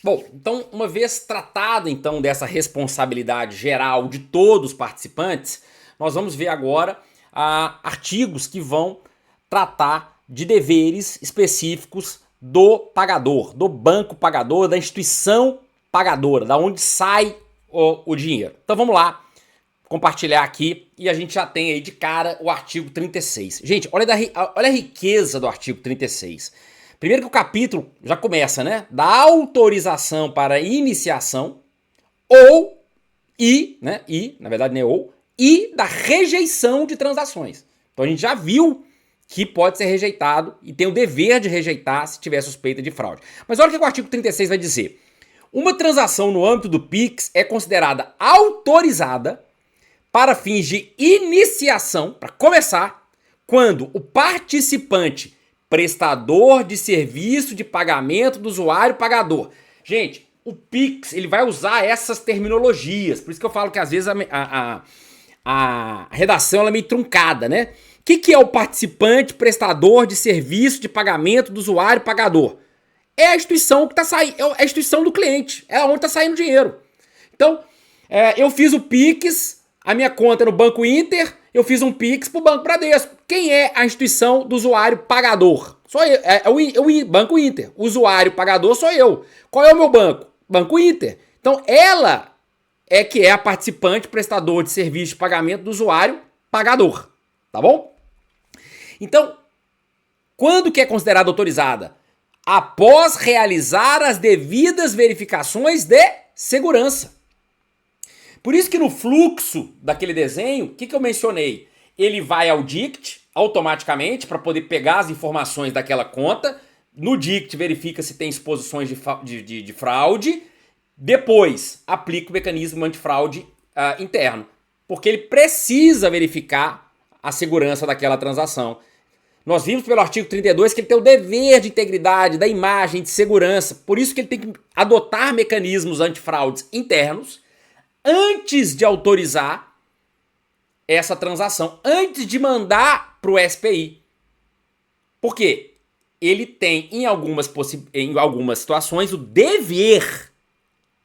Bom, então, uma vez tratada então dessa responsabilidade geral de todos os participantes, nós vamos ver agora artigos que vão tratar de deveres específicos do pagador, do banco pagador, da instituição pagadora, da onde sai o dinheiro. Então vamos lá compartilhar aqui e a gente já tem aí de cara o artigo 36. Gente, olha a riqueza do artigo 36. Primeiro que o capítulo já começa, né? Da autorização para iniciação na verdade não é e da rejeição de transações. Então a gente já viu que pode ser rejeitado e tem o dever de rejeitar se tiver suspeita de fraude. Mas olha o que o artigo 36 vai dizer. Uma transação no âmbito do Pix é considerada autorizada para fins de iniciação, para começar, quando o participante, prestador de serviço de pagamento do usuário pagador. Gente, o Pix ele vai usar essas terminologias, por isso que eu falo que às vezes a redação ela é meio truncada, né? O que é o participante, prestador de serviço de pagamento do usuário pagador? É a instituição que está saindo, é a instituição do cliente, é onde está saindo o dinheiro. Então, eu fiz o Pix, a minha conta é no Banco Inter, eu fiz um Pix para o Banco Bradesco. Quem é a instituição do usuário pagador? Sou eu, é o Banco Inter. O usuário pagador sou eu. Qual é o meu banco? Banco Inter. Então, ela é que é a participante, prestador de serviço de pagamento do usuário pagador. Tá bom? Então, quando que é considerada autorizada? Após realizar as devidas verificações de segurança. Por isso que no fluxo daquele desenho, o que eu mencionei? Ele vai ao DICT automaticamente para poder pegar as informações daquela conta. No DICT verifica se tem exposições de fraude. Depois aplica o mecanismo antifraude interno. Porque ele precisa verificar a segurança daquela transação. Nós vimos pelo artigo 32 que ele tem o dever de integridade, da imagem, de segurança. Por isso que ele tem que adotar mecanismos antifraudes internos antes de autorizar essa transação, antes de mandar para o SPI. Por quê? Ele tem, em algumas situações, o dever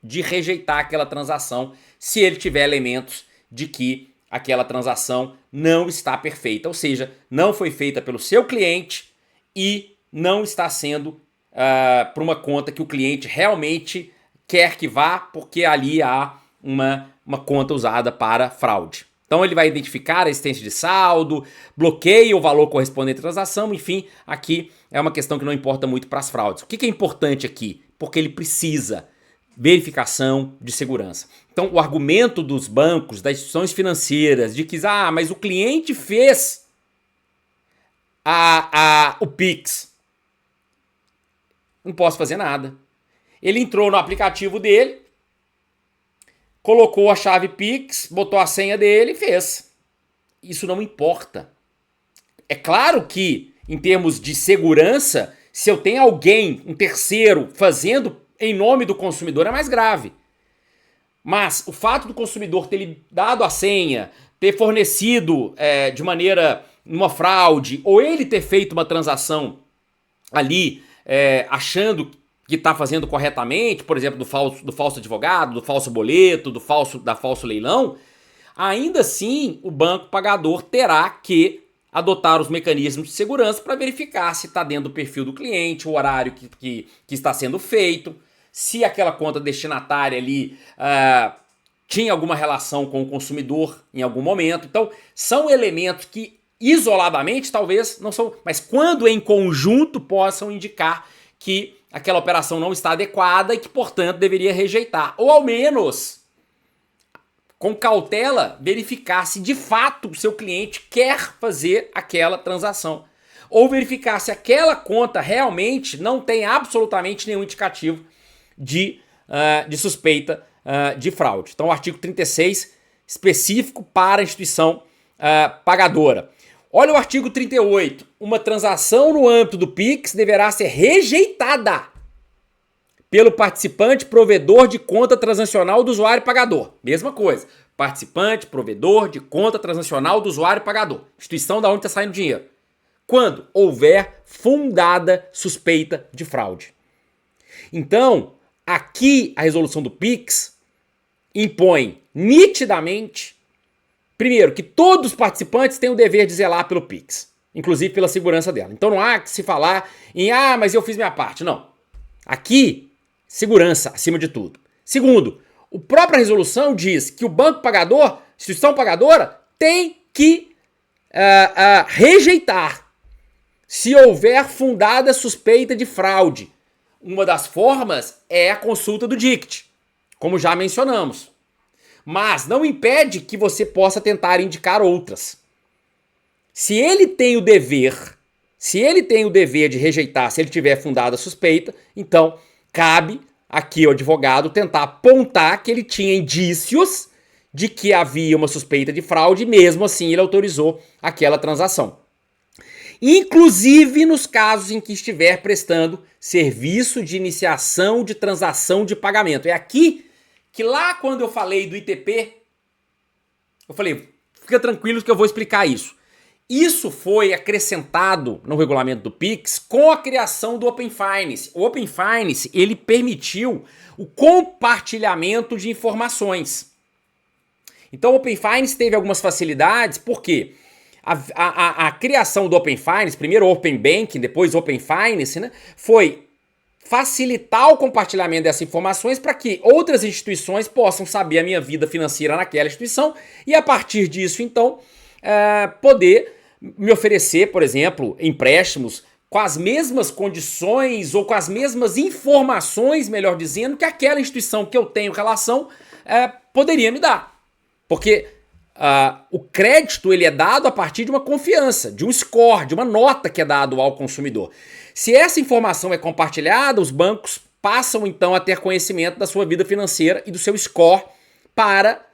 de rejeitar aquela transação se ele tiver elementos de que aquela transação não está perfeita, ou seja, não foi feita pelo seu cliente e não está sendo para uma conta que o cliente realmente quer que vá, porque ali há uma conta usada para fraude. Então ele vai identificar a existência de saldo, bloqueia o valor correspondente à transação, enfim, aqui é uma questão que não importa muito para as fraudes. O que é importante aqui? Porque ele precisa verificação de segurança. Então o argumento dos bancos, das instituições financeiras, de que mas o cliente fez o Pix, não posso fazer nada. Ele entrou no aplicativo dele, colocou a chave Pix, botou a senha dele e fez. Isso não importa. É claro que, em termos de segurança, se eu tenho alguém, um terceiro, fazendo em nome do consumidor, é mais grave. Mas o fato do consumidor ter lhe dado a senha, ter fornecido de maneira, uma fraude, ou ele ter feito uma transação ali, achando que está fazendo corretamente, por exemplo, do falso advogado, do falso boleto, da falso leilão, ainda assim o banco pagador terá que adotar os mecanismos de segurança para verificar se está dentro do perfil do cliente, o horário que está sendo feito, se aquela conta destinatária ali tinha alguma relação com o consumidor em algum momento. Então, são elementos que isoladamente talvez não são, mas quando em conjunto possam indicar que aquela operação não está adequada e que, portanto, deveria rejeitar. Ou ao menos, com cautela, verificar se de fato o seu cliente quer fazer aquela transação. Ou verificar se aquela conta realmente não tem absolutamente nenhum indicativo de suspeita de fraude. Então, o artigo 36, específico para a instituição pagadora. Olha o artigo 38. Uma transação no âmbito do Pix deverá ser rejeitada pelo participante provedor de conta transacional do usuário pagador. Mesma coisa. Participante, provedor de conta transacional do usuário pagador. Instituição da onde está saindo dinheiro. Quando houver fundada suspeita de fraude. Então, aqui a resolução do Pix impõe nitidamente, primeiro, que todos os participantes têm o dever de zelar pelo Pix, inclusive pela segurança dela. Então não há que se falar em, mas eu fiz minha parte. Não. Aqui, segurança acima de tudo. Segundo, a própria resolução diz que o banco pagador, instituição pagadora, tem que rejeitar se houver fundada suspeita de fraude. Uma das formas é a consulta do DICT, como já mencionamos. Mas não impede que você possa tentar indicar outras. Se ele tem o dever de rejeitar se ele tiver fundada a suspeita, então cabe aqui ao advogado tentar apontar que ele tinha indícios de que havia uma suspeita de fraude e mesmo assim ele autorizou aquela transação. Inclusive nos casos em que estiver prestando serviço de iniciação de transação de pagamento. É aqui que lá quando eu falei do ITP, eu falei, fica tranquilo que eu vou explicar isso. Isso foi acrescentado no regulamento do Pix com a criação do Open Finance. O Open Finance, ele permitiu o compartilhamento de informações. Então o Open Finance teve algumas facilidades, porque a criação do Open Finance, primeiro Open Banking, depois Open Finance, né, foi facilitar o compartilhamento dessas informações para que outras instituições possam saber a minha vida financeira naquela instituição e a partir disso, então, poder me oferecer, por exemplo, empréstimos com as mesmas condições ou com as mesmas informações, melhor dizendo, que aquela instituição que eu tenho relação poderia me dar. Porque o crédito ele é dado a partir de uma confiança, de um score, de uma nota que é dado ao consumidor. Se essa informação é compartilhada, os bancos passam então a ter conhecimento da sua vida financeira e do seu score para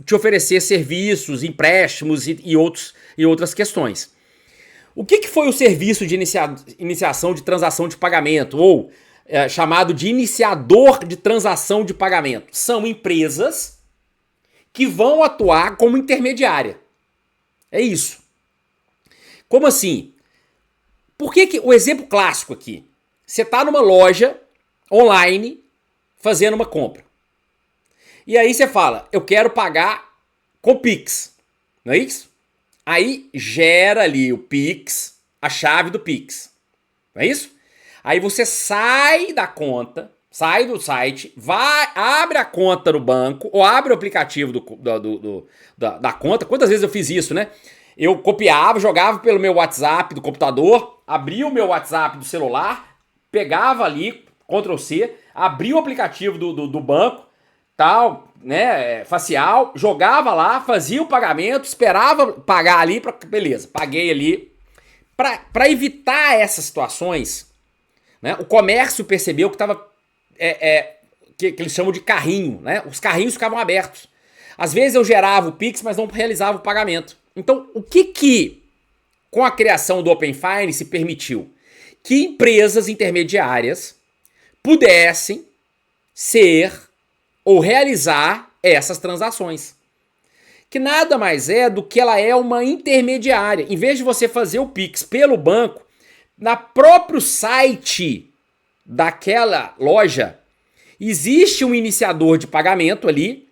te oferecer serviços, empréstimos e outras questões. O que foi o serviço de iniciação de transação de pagamento, ou chamado de iniciador de transação de pagamento? São empresas que vão atuar como intermediária. É isso. Como assim? Por que o exemplo clássico aqui? Você está numa loja online fazendo uma compra. E aí você fala, eu quero pagar com Pix. Não é isso? Aí gera ali o Pix, a chave do Pix. Não é isso? Aí você sai da conta, sai do site, abre a conta no banco, ou abre o aplicativo da conta. Quantas vezes eu fiz isso, né? Eu copiava, jogava pelo meu WhatsApp do computador, abria o meu WhatsApp do celular, pegava ali, Ctrl+C, abria o aplicativo do banco, tal, né, facial, jogava lá, fazia o pagamento, esperava pagar ali, beleza, paguei ali. Para evitar essas situações, né, o comércio percebeu que estava, que eles chamam de carrinho, né, os carrinhos ficavam abertos. Às vezes eu gerava o Pix, mas não realizava o pagamento. Então, o que com a criação do Open Finance se permitiu? Que empresas intermediárias pudessem ser ou realizar essas transações. Que nada mais é do que ela é uma intermediária. Em vez de você fazer o Pix pelo banco, na próprio site daquela loja, existe um iniciador de pagamento ali,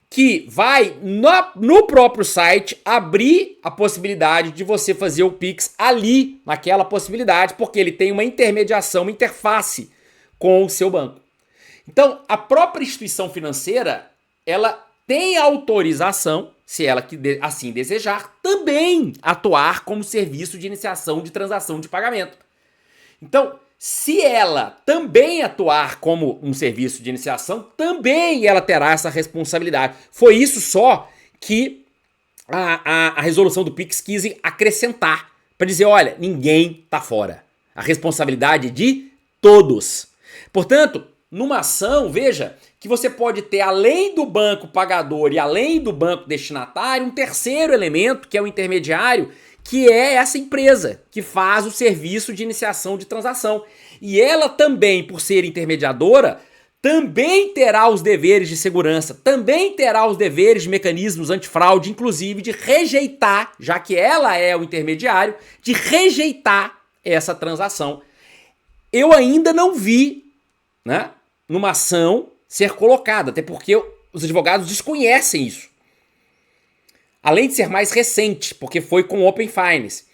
que vai no próprio site abrir a possibilidade de você fazer o Pix ali, naquela possibilidade, porque ele tem uma intermediação, uma interface com o seu banco. Então, a própria instituição financeira, ela tem autorização, se ela assim desejar, também atuar como serviço de iniciação de transação de pagamento. Então, se ela também atuar como um serviço de iniciação, também ela terá essa responsabilidade. Foi isso só que a resolução do Pix quis acrescentar, para dizer, olha, ninguém tá fora. A responsabilidade é de todos. Portanto, numa ação, veja, que você pode ter, além do banco pagador e além do banco destinatário, um terceiro elemento, que é o intermediário, que é essa empresa que faz o serviço de iniciação de transação. E ela também, por ser intermediadora, também terá os deveres de segurança, também terá os deveres de mecanismos antifraude, inclusive de rejeitar, já que ela é o intermediário, de rejeitar essa transação. Eu ainda não vi né, numa ação ser colocada, até porque os advogados desconhecem isso. Além de ser mais recente, porque foi com Open Finance.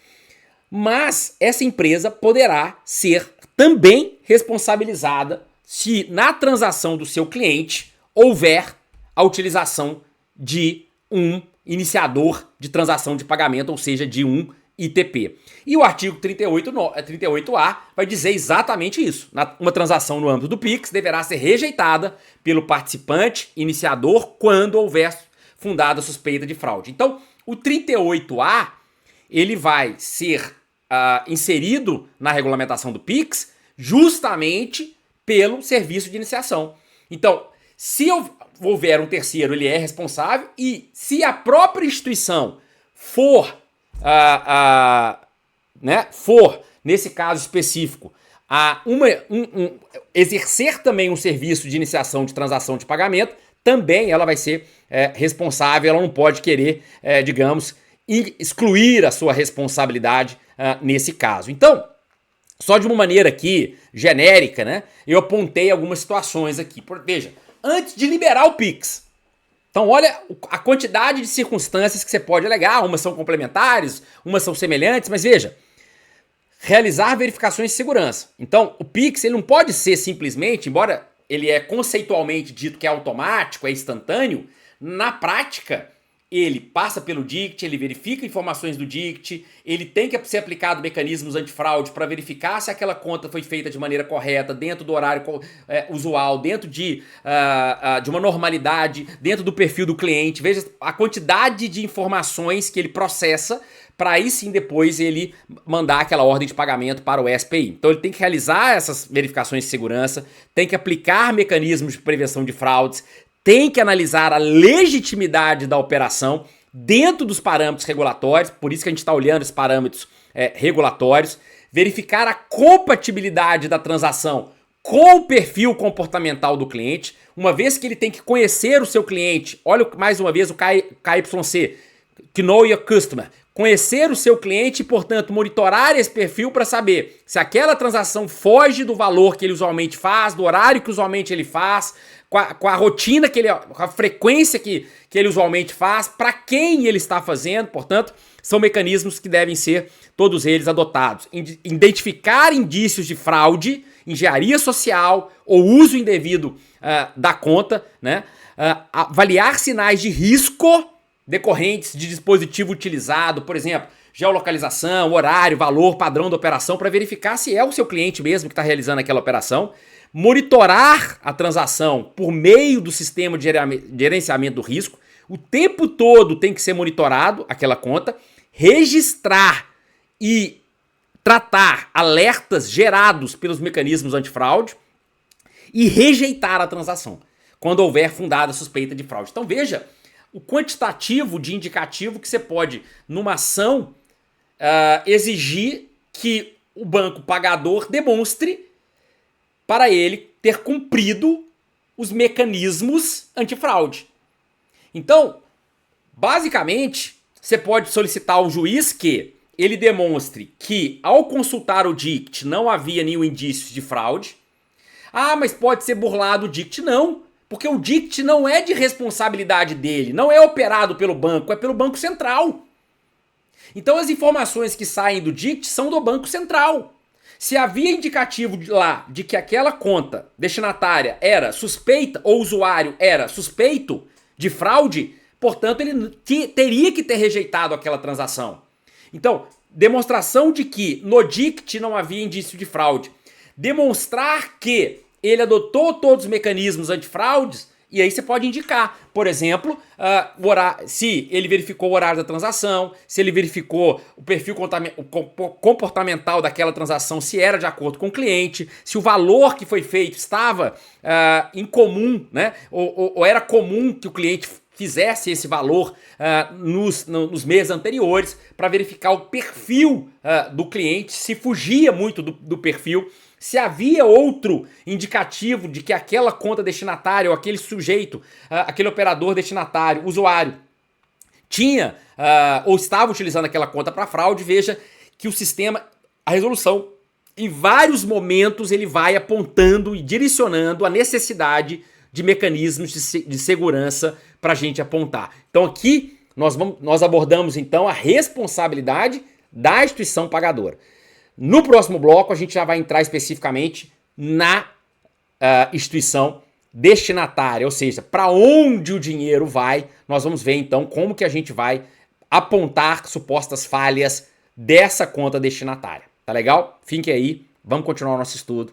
Mas essa empresa poderá ser também responsabilizada se na transação do seu cliente houver a utilização de um iniciador de transação de pagamento, ou seja, de um ITP. E o artigo 38A vai dizer exatamente isso. Uma transação no âmbito do Pix deverá ser rejeitada pelo participante iniciador quando houver fundada suspeita de fraude. Então, o 38A ele vai ser inserido na regulamentação do Pix justamente pelo serviço de iniciação. Então, se houver um terceiro, ele é responsável, e se a própria instituição for, nesse caso específico, exercer também um serviço de iniciação de transação de pagamento, também ela vai ser responsável, ela não pode querer, digamos, excluir a sua responsabilidade nesse caso. Então, só de uma maneira aqui, genérica, né, eu apontei algumas situações aqui. Veja, antes de liberar o Pix. Então, olha a quantidade de circunstâncias que você pode alegar. Umas são complementares, umas são semelhantes, mas veja, realizar verificações de segurança. Então, o Pix ele não pode ser simplesmente, embora ele é conceitualmente dito que é automático, é instantâneo, na prática ele passa pelo DICT, ele verifica informações do DICT, ele tem que ser aplicado mecanismos antifraude para verificar se aquela conta foi feita de maneira correta, dentro do horário usual, dentro de uma normalidade, dentro do perfil do cliente. Veja a quantidade de informações que ele processa para aí sim depois ele mandar aquela ordem de pagamento para o SPI. Então ele tem que realizar essas verificações de segurança, tem que aplicar mecanismos de prevenção de fraudes, tem que analisar a legitimidade da operação dentro dos parâmetros regulatórios, por isso que a gente está olhando esses parâmetros regulatórios, verificar a compatibilidade da transação com o perfil comportamental do cliente, uma vez que ele tem que conhecer o seu cliente. Olha mais uma vez o KYC, Know Your Customer. Conhecer o seu cliente e, portanto, monitorar esse perfil para saber se aquela transação foge do valor que ele usualmente faz, do horário que usualmente ele faz, com a rotina com a frequência que ele usualmente faz, para quem ele está fazendo. Portanto, são mecanismos que devem ser todos eles adotados. Identificar indícios de fraude, engenharia social ou uso indevido da conta, né? Avaliar sinais de risco decorrentes de dispositivo utilizado, por exemplo, geolocalização, horário, valor, padrão da operação, para verificar se é o seu cliente mesmo que está realizando aquela operação. Monitorar a transação por meio do sistema de gerenciamento do risco. O tempo todo tem que ser monitorado aquela conta. Registrar e tratar alertas gerados pelos mecanismos antifraude. E rejeitar a transação quando houver fundada suspeita de fraude. Então veja o quantitativo de indicativo que você pode, numa ação, exigir que o banco pagador demonstre para ele ter cumprido os mecanismos antifraude. Então, basicamente, você pode solicitar ao juiz que ele demonstre que, ao consultar o DICT, não havia nenhum indício de fraude. Ah, mas pode ser burlado o DICT? Não, porque o DICT não é de responsabilidade dele, não é operado pelo banco, é pelo Banco Central. Então as informações que saem do DICT são do Banco Central. Se havia indicativo lá de que aquela conta destinatária era suspeita ou o usuário era suspeito de fraude, portanto ele teria que ter rejeitado aquela transação. Então, demonstração de que no DICT não havia indício de fraude. Demonstrar que ele adotou todos os mecanismos antifraudes, e aí você pode indicar, por exemplo, se ele verificou o horário da transação, se ele verificou o perfil comportamental daquela transação, se era de acordo com o cliente, se o valor que foi feito estava em comum, né? Ou era comum que o cliente fizesse esse valor nos meses anteriores, para verificar o perfil do cliente, se fugia muito do perfil, se havia outro indicativo de que aquela conta destinatária ou aquele sujeito, aquele operador destinatário, usuário, tinha ou estava utilizando aquela conta para fraude. Veja que o sistema, a resolução em vários momentos ele vai apontando e direcionando a necessidade de mecanismos de segurança para a gente apontar. Então aqui nós abordamos então a responsabilidade da instituição pagadora. No próximo bloco a gente já vai entrar especificamente na instituição destinatária, ou seja, para onde o dinheiro vai. Nós vamos ver então como que a gente vai apontar supostas falhas dessa conta destinatária. Tá legal? Fique aí, vamos continuar o nosso estudo.